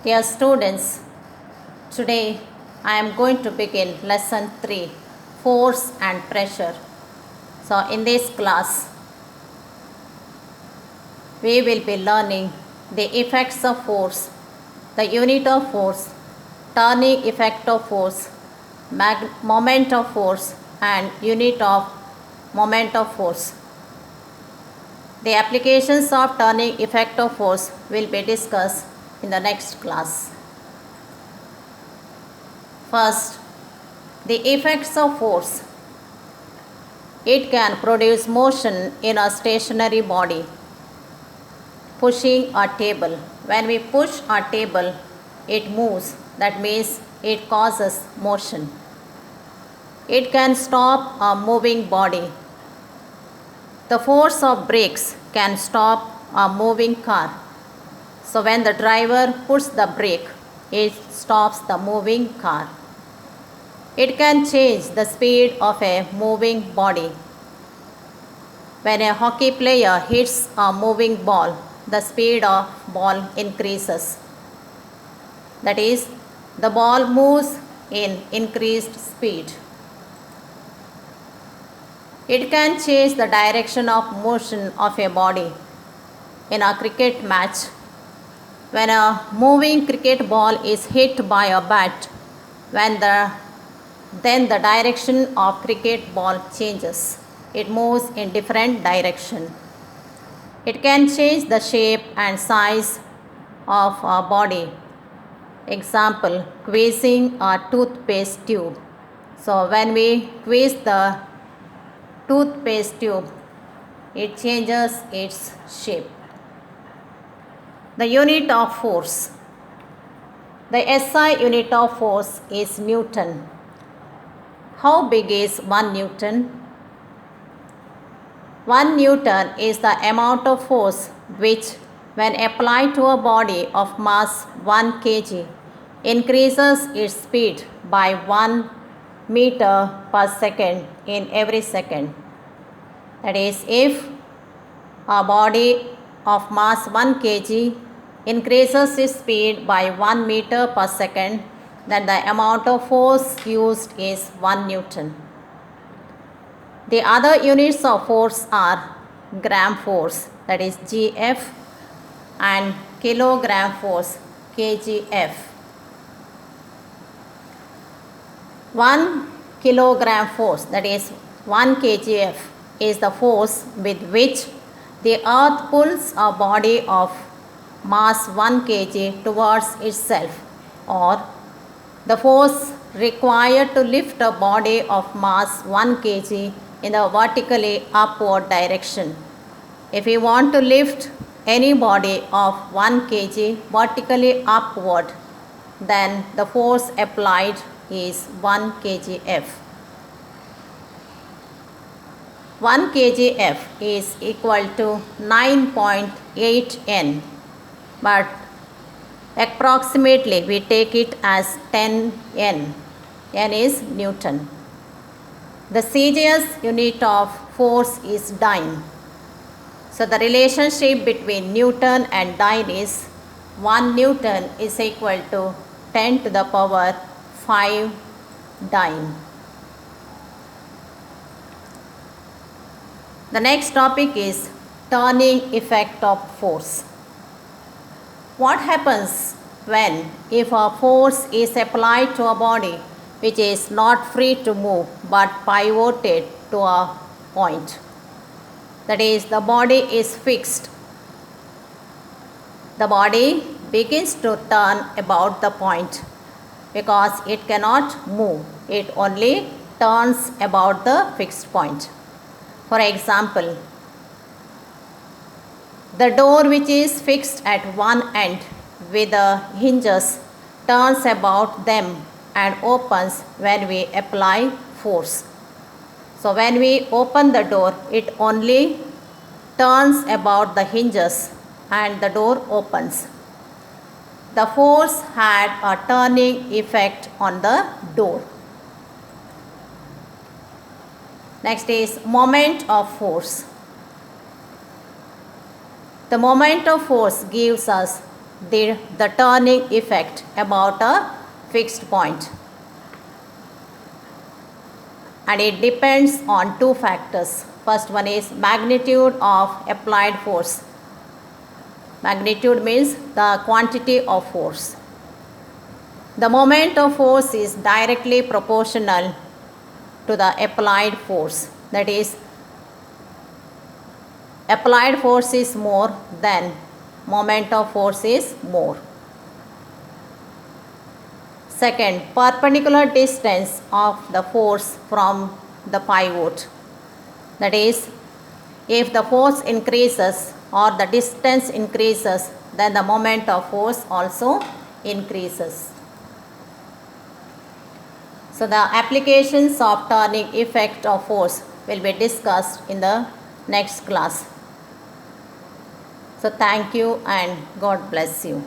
Dear students, today I am going to begin lesson 3, Force and Pressure. So in this class, we will be learning the effects of force, the unit of force, turning effect of force, moment of force and unit of moment of force. The applications of turning effect of force will be discussed in the next class. First, the effects of force. It can produce motion in a stationary body. Pushing a table. When we push a table, it moves. That means it causes motion. It can stop a moving body. The force of brakes can stop a moving car. So when the driver puts the brake, it stops the moving car. It can change the speed of a moving body. When a hockey player hits a moving ball, the speed of ball increases. That is, the ball moves in increased speed. It can change the direction of motion of a body. In a cricket match, when a moving cricket ball is hit by a bat, then the direction of cricket ball changes. It moves in different direction. It can change the shape and size of a body. Example, squeezing a toothpaste tube. So when we squeeze the toothpaste tube, it changes its shape. The unit of force. The SI unit of force is Newton. How big is 1 Newton? 1 Newton is the amount of force which, when applied to a body of mass 1 kg, increases its speed by 1 meter per second in every second. That is, if a body of mass 1 kg increases its speed by 1 meter per second, then the amount of force used is 1 Newton. The other units of force are gram force, that is GF, and kilogram force, kgf. 1 kilogram force, that is 1 kgf, is the force with which the earth pulls a body of mass 1 kg towards itself, or the force required to lift a body of mass 1 kg in a vertically upward direction. If we want to lift any body of 1 kg vertically upward, then the force applied is 1 kgf. 1 kgf is equal to 9.8 N, but approximately we take it as 10 N. N is Newton. The CGS unit of force is dyne. So the relationship between Newton and dyne is 1 Newton is equal to 10 to the power 5 dyne. The next topic is turning effect of force. What happens when, if a force is applied to a body which is not free to move but pivoted to a point? That is, the body is fixed. The body begins to turn about the point because it cannot move. It only turns about the fixed point. For example, the door which is fixed at one end with the hinges turns about them and opens when we apply force. So when we open the door, it only turns about the hinges and the door opens. The force had a turning effect on the door. Next is moment of force. The moment of force gives us the turning effect about a fixed point. And it depends on two factors. First one is magnitude of applied force. Magnitude means the quantity of force. The moment of force is directly proportional to the applied force. That is, applied force is more than moment of force is more. Second, perpendicular distance of the force from the pivot. That is, if the force increases or the distance increases, then the moment of force also increases. So the applications of turning effect of force will be discussed in the next class. So thank you and God bless you.